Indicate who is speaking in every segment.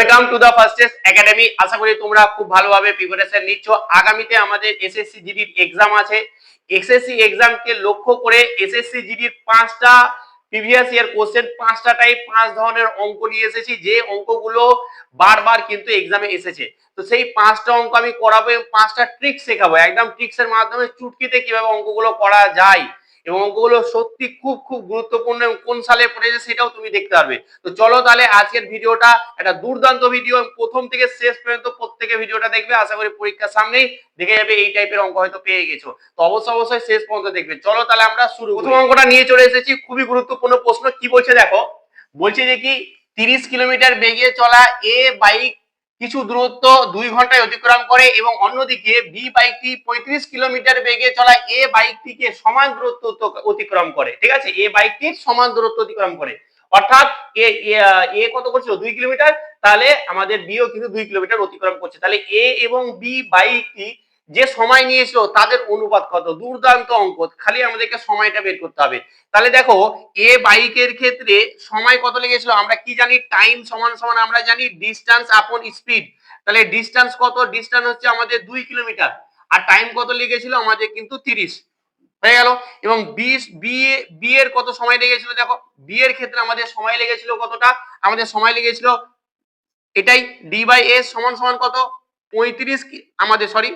Speaker 1: Welcome to the firstest academy. আশা করি তোমরা খুব ভালোভাবে প্রিপারেশন নিচ্ছ। আগামীতে আমাদের এসএসসি জিডির এক্সাম আছে। এসএসসি এক্সামকে লক্ষ্য করে এসএসসি জিডির 5টা প্রিভিয়াস ইয়ার কোশ্চেন, 5টা টাইপ 5 ধরনের অঙ্ক নিয়ে এসেছি, যে অঙ্কগুলো বারবার কিন্তু এক্সামে এসেছে। তো সেই 5টা অঙ্ক আমি করাবো এবং 5টা ট্রিক শেখাবো, একদম ট্রিক্সের মাধ্যমে চুটকিতে কিভাবে অঙ্কগুলো করা যায় এবং অঙ্কগুলো সত্যি খুব খুব গুরুত্বপূর্ণ এবং কোন সালে পড়েছে সেটাও তুমি দেখতে পারবে। তো চলো তাহলে আজকের ভিডিওটা একটা দুর্দান্ত ভিডিও, প্রথম থেকে শেষ পর্যন্ত প্রত্যেকে ভিডিওটা দেখবে। আশা করি পরীক্ষার সামনেই দেখে যাবে এই টাইপের অঙ্ক হয়তো পেয়ে গেছো, তো অবশ্যই শেষ পর্যন্ত দেখবে। চলো তাহলে আমরা শুরু। প্রথম অঙ্কটা নিয়ে চলে এসেছি, খুবই গুরুত্বপূর্ণ প্রশ্ন। কি বলছে দেখো, বলছে যে কি 30 কিলোমিটার বেগে চলা এ বাইক কিছু দূরত্ব 2 ঘন্টায় অতিক্রম করে এবং অন্যদিকে বি বাইকটি 35 কিলোমিটার বেগে চলা এ বাইকটিকে সমান দূরত্ব অতিক্রম করে। ঠিক আছে, এ বাইকটির সমান দূরত্ব অতিক্রম করে, অর্থাৎ এ কত করছিল 2 কিলোমিটার, তাহলে আমাদের বিও কিন্তু 2 কিলোমিটার অতিক্রম করছে। তাহলে এ এবং বি বাইকটি যে সময় নিয়েছিল তাদের অনুপাত কত? দুর্দান্ত অঙ্ক, খালি আমাদেরকে সময়টা বের করতে হবে। তাহলে দেখো, এ বাইকের ক্ষেত্রে সময় কত লেগেছিল, আমরা কি জানি, টাইম সমান সমান আমরা জানি ডিস্টেন্স আপন স্পিড। তাহলে ডিস্টেন্স কত? ডিস্টেন্স হচ্ছে আমাদের 2 কিলোমিটার, আর টাইম কত লেগেছিল আমাদের কিন্তু 30 হয়ে গেল। এবং বি এর কত সময় লেগেছিল, দেখো বি এর ক্ষেত্রে আমাদের সময় লেগেছিল কতটা, আমাদের সময় লেগেছিল এটাই, ডি বাই এস সমান সমান কত 35, আমাদের সরি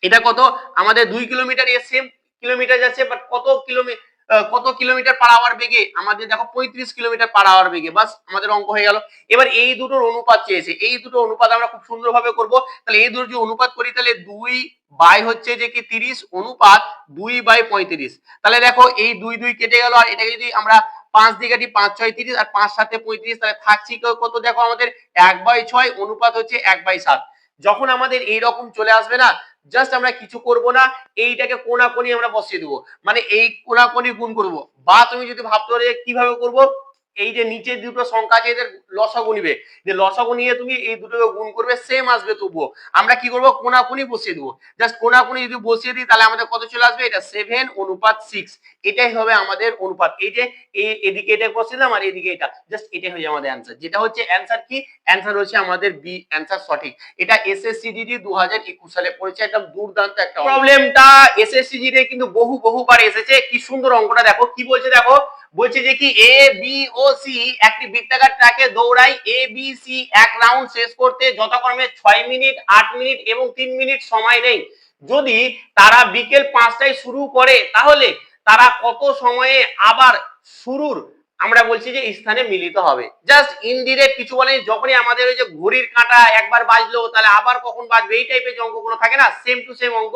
Speaker 1: এটা কত আমাদের 2 কিলোমিটার, এর সেম কিলোমিটার যাচ্ছে, বাট কত কিলোমিটার পার আওয়ার বেগে, আমাদের দেখো 35 কিলোমিটার পার আওয়ার বেগে। বাস আমাদের অঙ্ক হয়ে গেল। এবার এই দুটোর অনুপাত চেয়েছে, এই দুটো অনুপাত আমরা খুব সুন্দরভাবে করব। তাহলে এই দুটো যদি অনুপাত করি, তাহলে 2 বাই হচ্ছে যে কি 30 অনুপাত 2 বাই 35। তাহলে দেখো এই 2 2 কেটে গেল, আর এটাকে যদি আমরা 5 দিয়ে কাটি, 5 6 30 আর 5 7 35, তাহলে থাকছে কত, দেখো আমাদের 1/6 অনুপাত হচ্ছে 1/7। যখন আমাদের এই রকম চলে আসবে না, জাস্ট আমরা কিছু করব না, এইটাকে কোনাকুনি আমরা বসিয়ে দেবো, মানে এই কোনাকুনি গুণ করব। বা তুমি যদি ভাবতে পারো কিভাবে করব, এই যে নিচে দুটো সংখ্যা আছে এদের লসাগু নিবে, যে লসাগু নিয়ে তুমি এই দুটোকে গুণ করবে, সেম আসবে, তবুও আমরা কি করব, কোনাকুনি বসিয়ে দেবো। জাস্ট কোনাকুনি যদি বসিয়ে দিই, তাহলে আমাদের কত চলে আসবে, এটা 7:6। এটাই হবে আমাদের অনুপাত। এই যে এদিকে এটা বসিয়ে দিলাম আর এদিকে এটা, জাস্ট এটাই হয়ে আমাদের অ্যান্সার। যেটা হচ্ছে অ্যান্সার, কি অ্যান্সার হচ্ছে আমাদের বি, অ্যান্সার সঠিক। এটা এসএসসি জিডি 2021 সালে পড়েছে, একদম দুর্দান্ত একটা প্রবলেমটা। এসএসসি জিডি কিন্তু বহুবার এসেছে। কি সুন্দর অঙ্কটা দেখো, কি বলছে দেখো, বলছে যে কি এ বি ও সি একটি বৃত্তাকার ট্র্যাকে দৌড়ায়, এ বি সি এক রাউন্ড শেষ করতে যথাক্রমে 6 মিনিট, 8 মিনিট এবং 3 মিনিট সময় নেই। যদি তারা বিকেল 5টায় শুরু করে, তাহলে তারা কত সময়ে আবার শুরুর আমরা বলছি যে স্থানে মিলিত হবে। জাস্ট ইনডিরেক্ট কিছু বলে, যখনই আমাদের ওই যে ঘড়ির কাঁটা একবার বাজলো, তাহলে আবার কখন বাজবে, এই টাইপের যে অঙ্কগুলো থাকে না, সেম টু সেম অঙ্ক।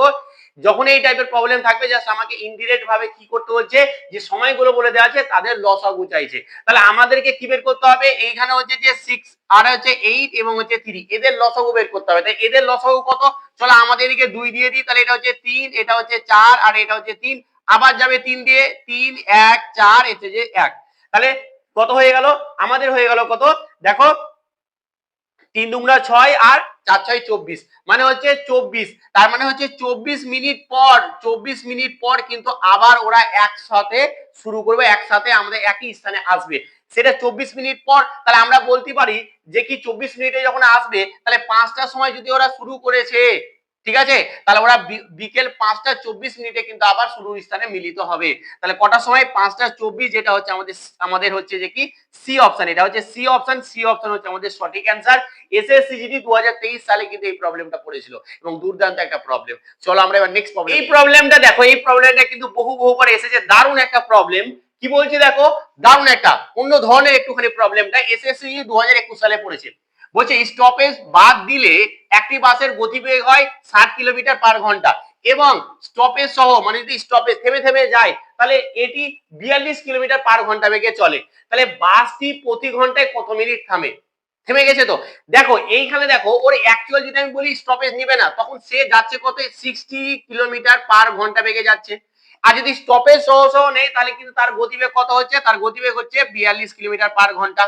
Speaker 1: যখন এই টাইপের প্রবলেম থাকবে, জাস্ট আমাকে ইনডিরেক্ট ভাবে কি করতে হচ্ছে, যে সময়গুলো বলে দেওয়া আছে তাদের লসাগু চাইছে। তাহলে আমাদেরকে কি বের করতে হবে, এইখানে হচ্ছে যে 6 আর হচ্ছে 8 এবং হচ্ছে 3, এদের লসাগু বের করতে হবে। তাই এদের লসাগু কত, চলো আমাদের এদিকে 2 দিয়ে দিই, তাহলে এটা হচ্ছে 3, এটা হচ্ছে 4 আর এটা হচ্ছে 3, আবার যাবে 3 দিয়ে, 3 1 4 এতে যে 1। তাহলে কত হয়ে গেল, আমাদের হয়ে গেল কত, দেখো 3 দুগুণা 6 আর 4 6 24, মানে হচ্ছে 24। তার মানে হচ্ছে 24 মিনিট পর, 24 মিনিট পর কিন্তু আবার ওরা একসাথে শুরু করবে, একসাথে আমাদের একই স্থানে আসবে, সেটা 24 মিনিট পর। তাহলে আমরা বলতে পারি যে কি 24 মিনিটে যখন আসবে, তাহলে 5টার সময় যদি ওরা শুরু করেছে, ঠিক আছে, তাহলে ওরা বিকেল 5:24 কিন্তু আবার শুরুর স্থানে মিলিত হবে। তাহলে কটার সময়, 5:24, যেটা হচ্ছে আমাদের হচ্ছে যে কি সি অপশন, এটা হচ্ছে সি অপশন। সি অপশন হচ্ছে আমাদের সঠিক অ্যান্সার। এসএসসি জিডি 2023 সালে কিন্তু এই প্রবলেমটা পড়েছিল এবং দুর্দান্ত একটা প্রবলেম। চলো আমরা এবার নেক্সট প্রবলেম। এই প্রবলেমটা দেখো, এই প্রবলেমটা কিন্তু বহুবার এসেছে, দারুণ একটা প্রবলেম। কি বলছি দেখো, দারুণ একটা অন্য ধরনের একটুখানি প্রবলেমটা এসএসসি 2021 সালে পড়েছে। বলছে স্টপেজ বাদ দিলে একটি বাসের গতিবেগ হয় 60 কিলোমিটার পার ঘন্টা এবং স্টপেজ সহ, মানে যদি স্টপেজ থেমে থেমে যায়, তাহলে এটি 42 কিলোমিটার পার ঘন্টা বেগে চলে। তাহলে বাসটি প্রতি ঘন্টায় কত মিনিট থেমে গেছে। তো দেখো এইখানে দেখো, ওর অ্যাকচুয়াল যদি আমি বলি স্টপেজ নিবে না, তখন সে যাচ্ছে কত, 60 কিলোমিটার পার ঘন্টা বেগে যাচ্ছে। আর যদি স্টপেজ সহ নেই, তাহলে কিন্তু তার গতিবেগ কত হচ্ছে, তার গতিবেগ হচ্ছে 42 কিলোমিটার পার ঘন্টা।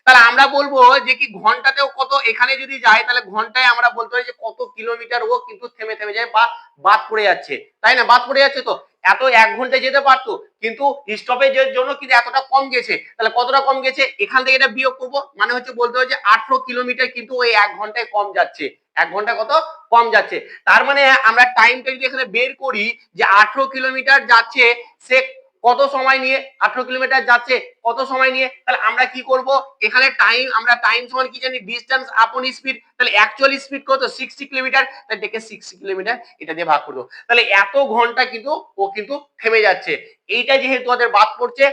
Speaker 1: তাহলে আমরা বলবো যে কি ঘন্টাতেও কত, এখানে যদি যাই তাহলে ঘন্টায় আমরা বলতে পারি যে কত কিলোমিটার ও কিন্তু থেমে থেমে যায় বা বাদ পড়ে যাচ্ছে, তাই না, বাদ পড়ে যাচ্ছে। তো এত 1 ঘন্টায় যেতে পারতো, কিন্তু স্টপেজের জন্য কিন্তু এতটা কম গেছে। তাহলে কতটা কম গেছে, এখান থেকে এটা বিয়োগ করবো, মানে হচ্ছে বলতে হয় যে 18 কিলোমিটার কিন্তু ওই 1 ঘন্টায় কম যাচ্ছে। 1 ঘন্টা কত কম যাচ্ছে। তার মানে আমরা টাইমটা যদি এখানে বের করি যে 18 কিলোমিটার যাচ্ছে, সে কত সময় নিয়ে 18 কিলোমিটার যাচ্ছে কত সময় নিয়ে, তাহলে আমরা কি করব, এখানে টাইম, আমরা টাইম সমান কি জানি, ডিসটেন্স আপন স্পিড। তাহলে অ্যাকচুয়াল স্পিড কত, 60 কিলোমিটার, তাহলে দেখে 60 কিলোমিটার এটা দিয়ে ভাগ করব। তাহলে এত ঘন্টা কিন্তু ও কিন্তু থেমে যাচ্ছে। এইটা যেহেতু ওদের বাদ পড়ছে,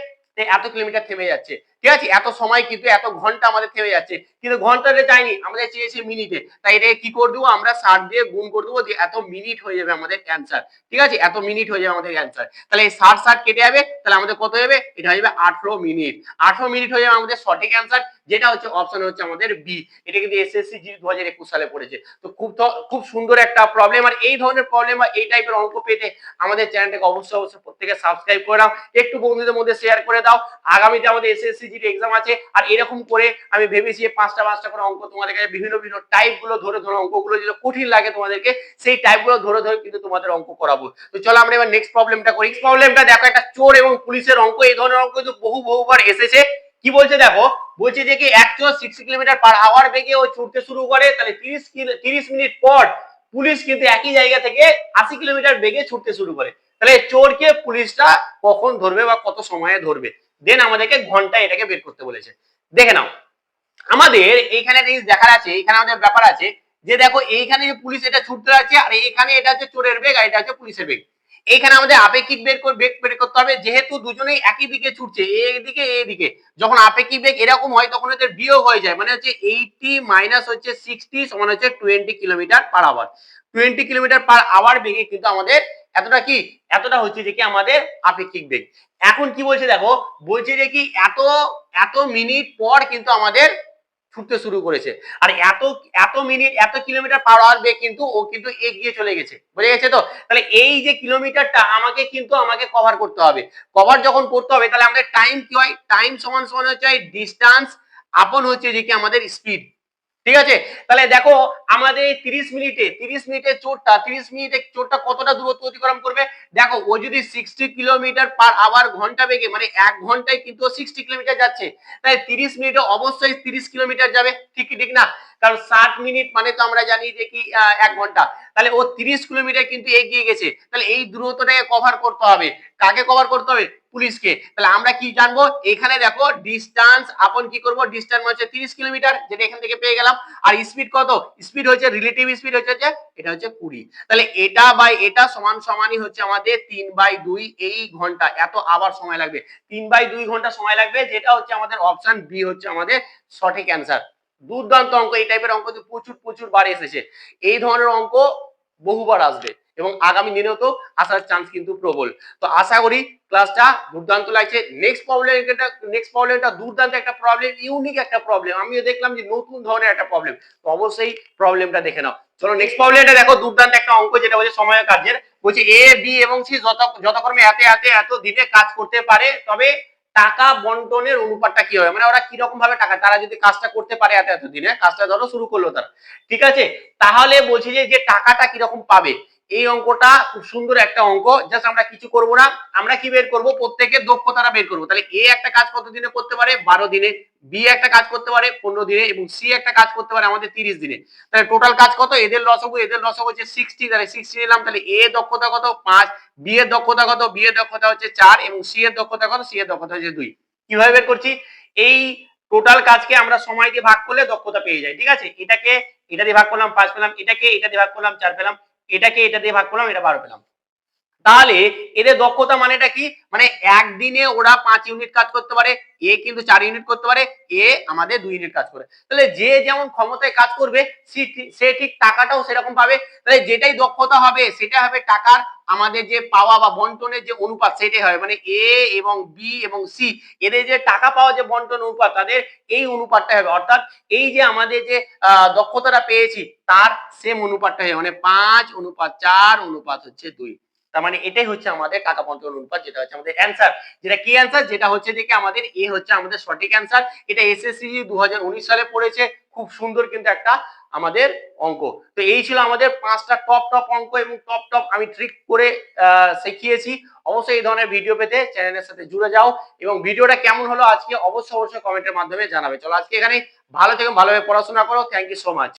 Speaker 1: এত কিলোমিটার থেমে যাচ্ছে। ঠিক আছে, এত সময় কিন্তু এত ঘন্টা আমাদের থেমে যাচ্ছে, কিন্তু ঘন্টাতে চাইনি, আমাদের চেয়েছে মিনিটে। তাই এটা কি করে দেবো, আমরা 60 দিয়ে গুণ করে দেবো, যে এত মিনিট হয়ে যাবে আমাদের অ্যান্সার। ঠিক আছে, এত মিনিট হয়ে যাবে আমাদের অ্যান্সার। তাহলে এই 60 কেটে যাবে, তাহলে আমাদের কত হবে, এটা হয়ে যাবে 18 মিনিট। 18 মিনিট হয়ে যাবে আমাদের সঠিক অ্যান্সার, যেটা হচ্ছে অপশন হচ্ছে আমাদের বি। এটা কিন্তু এসএসসি জি 2021 সালে পড়েছে। তো খুব সুন্দর একটা প্রবলেম। আর এই ধরনের প্রবলেম বা এই টাইপের অঙ্ক পেতে আমাদের চ্যানেলটাকে অবশ্যই প্রত্যেকে সাবস্ক্রাইব করে দাও, একটু বন্ধুদের মধ্যে শেয়ার করে দাও। আগামীতে আমাদের এসএসসি জি এক্সাম আছে, আর এরকম করে আমি ভেবেছি 5টা করে অঙ্ক তোমাদের কাছে বিভিন্ন বিভিন্ন টাইপ গুলো ধরে অঙ্কগুলো যেগুলো কঠিন লাগে তোমাদেরকে, সেই টাইপ গুলো ধরে কিন্তু তোমাদের অঙ্ক করাবো। তো চলো আমরা এবার নেক্সট প্রবলেমটা করি। প্রবলেমটা দেখো, একটা চোর এবং পুলিশের অঙ্ক। এই ধরনের অঙ্ক কিন্তু বহুবার এসেছে। কি বলছে দেখো, বলছে যে কি এক চোর 60 কিলোমিটার পার আওয়ার বেগে ও ছুটতে শুরু করে, তাহলে 30 মিনিট পর পুলিশ কিন্তু একই জায়গা থেকে 80 কিলোমিটার বেগে ছুটতে শুরু করে। তাহলে চোরকে পুলিশটা কখন ধরবে বা কত সময়ে ধরবে, দেন আমাদেরকে ঘন্টা এটাকে বের করতে বলেছে। দেখে নাও, আমাদের এইখানে জিনিস দেখার আছে, এইখানে আমাদের ব্যাপার আছে যে দেখো, এইখানে যে পুলিশ এটা ছুটতে যাচ্ছে, আর এইখানে এটা হচ্ছে চোরের বেগ, আর এটা হচ্ছে পুলিশের বেগ। এইখানে আমাদের আপেক্ষিক বেগ বের করতে হবে, যেহেতু দুজনেই একই দিকে ছুটছে, এইদিকে এইদিকে। যখন আপেক্ষিক বেগ এরকম হয়, তখন এদের বিয়োগ হয়ে যায়, মানে হচ্ছে 80 মাইনাস হচ্ছে 60 সমান হচ্ছে 20 kilometre per hour. 20 kilometre per hour বেগে কিন্তু আমাদের এতটা কি, এতটা হচ্ছে যে কি আমাদের আপেক্ষিক বেগ। এখন কি বলছে দেখো, বলছে যে কি এত মিনিট পর কিন্তু আমাদের ছুটতে শুরু করেছে, আর এত মিনিট এত কিলোমিটার পার আওয়ার বেগ কিন্তু ও কিন্তু এগিয়ে চলে গেছে, বুঝে গেছে তো। তাহলে এই যে কিলোমিটারটা আমাকে কভার করতে হবে। কভার যখন করতে হবে, তাহলে আমাদের টাইম কি হয়, টাইম সমান হচ্ছে ডিস্টেন্স আপন হচ্ছে যে কি আমাদের স্পিড। ঠিক আছে, তাহলে দেখো আমাদের 30 মিনিটে চোরটা কতটা দূরত্ব অতিক্রম করবে। দেখো, ও যদি 60 কিলোমিটার পার আওয়ার ঘন্টা বেগে, মানে 1 ঘন্টায় কিন্তু 60 কিলোমিটার যাচ্ছে, তাই 30 মিনিটে অবশ্যই 30 কিলোমিটার যাবে। ঠিক না, কারণ 60 মিনিট মানে তো আমরা জানি যে কি 1 ঘন্টা। তাহলে ও 30 কিলোমিটার কিন্তু এগিয়ে গেছে। তাহলে এই দূরত্বটাকে কভার করতে হবে, কাকে কভার করতে হবে, পুলিশকে। তাহলে আমরা কি জানবো, এখানে দেখো ডিস্টেন্স আপন কি করব, ডিস্টেন্স হচ্ছে 30 কিলোমিটার, যেটা এখান থেকে পেয়ে গেলাম। আর স্পিড কত, স্পিড হচ্ছে রিলেটিভ স্পিড হচ্ছে এটা হচ্ছে 20। তাহলে এটা বাই এটা সমানই হচ্ছে আমাদের 3/2 এই ঘন্টা, এত আবার সময় লাগবে, 3/2 ঘন্টা সময় লাগবে, যেটা হচ্ছে আমাদের অপশন বি হচ্ছে আমাদের সঠিক অ্যান্সার। দুর্দান্ত অঙ্ক, এই টাইপের অঙ্ক প্রচুর বার এসেছে। এই ধরনের অঙ্ক বহুবার আসবে, এবং আগামী দিনেও তো আসার চান্স কিন্তু প্রবল। তো আশা করি ক্লাসটা দুর্দান্ত লাগছে। নেক্সট প্রবলেমটা দুর্দান্ত একটা প্রবলেম, ইউনিক একটা প্রবলেম, আমিও দেখলাম যে নতুন ধরনের একটা প্রবলেম। তো অবশ্যই প্রবলেমটা দেখে নাও। চলো নেক্সট প্রবলেমটা দেখো, দুর্দান্ত একটা অঙ্ক, যেটা বলছে সময় কার্যের। বলছে এ বি এবং সি যথাক্রমে এত দিনে কাজ করতে পারে, তবে টাকা বন্টনের অনুপাতটা কি হবে, মানে ওরা কিরকম ভাবে টাকা, তারা যদি কাজটা করতে পারে এত দিনে, কাজটা ধরো শুরু করলো তারা, ঠিক আছে, তাহলে বলছি যে টাকাটা কিরকম পাবে। এই অঙ্কটা খুব সুন্দর একটা অঙ্ক। জাস্ট আমরা কিছু করব না, আমরা কি বের করব, প্রত্যেকের দক্ষতাটা বের করব। তাহলে এ একটা কাজ কত দিনে করতে পারে, 12 দিনে, বি একটা কাজ করতে পারে 15 দিনে, এবং সি একটা কাজ করতে পারে আমাদের 30 দিনে। তাহলে টোটাল কাজ কত, এদের লসাগু হচ্ছে 60, তাহলে 60 নিলাম। তাহলে এ দক্ষতা কত, 5, বি এর দক্ষতা কত, বি এর দক্ষতা হচ্ছে 4, এবং সি এর দক্ষতা কত, সি এর দক্ষতা হচ্ছে 2। কিভাবে বের করছি, এই টোটাল কাজকে আমরা সময় দিয়ে ভাগ করলে দক্ষতা পেয়ে যাই। ঠিক আছে, এটাকে এটা দিয়ে ভাগ করলাম 5 পেলাম, এটাকে এটা দিয়ে ভাগ করলাম 4 পেলাম, এটাকে এটা দিয়ে ভাগ করলাম, এটা 12 পেলাম। তাহলে এদের দক্ষতা মানেটা কি, মানে একদিনে ওরা 5 ইউনিট কাজ করতে পারে, এ কিন্তু 4 ইউনিট করতে পারে, এ আমাদের 2 ইউনিট কাজ করে। তাহলে যে যেমন ক্ষমতায় কাজ করবে সে ঠিক টাকাটাও সেরকম পাবে। তাহলে যেটাই দক্ষতা হবে সেটা হবে টাকার আমাদের যে পাওয়া বা বন্টনের যে অনুপাত, সেটাই হবে, মানে এ এবং বি এবং সি এদের যে টাকা পাওয়া যে বন্টন অনুপাত, তাদের এই অনুপাতটা হবে। অর্থাৎ এই যে আমাদের যে দক্ষতাটা পেয়েছি তার সেম অনুপাতটা হবে, মানে 5:4:2। তার মানে এটাই হচ্ছে আমাদের টাকা বন্টন অনুপাত, যেটা হচ্ছে আমাদের অ্যান্সার। যেটা কি অ্যান্সার, যেটা হচ্ছে দেখে আমাদের এ হচ্ছে আমাদের সঠিক অ্যান্সার। এটা এসএসসি 2019 সালে পড়েছে। খুব সুন্দর কিন্তু একটা আমাদের অঙ্ক। তো এই ছিল আমাদের 5টা টপ অঙ্ক এবং টপ আমি ট্রিক করে শিখিয়েছি। অবশ্যই এই ধরনের ভিডিও পেতে চ্যানেলের সাথে জুড়ে যাও এবং ভিডিওটা কেমন হলো আজকে অবশ্যই কমেন্টের মাধ্যমে জানাবে। চলো আজকে এখানে ভালো থেকো, ভালোভাবে পড়াশোনা করো। Thank you so much.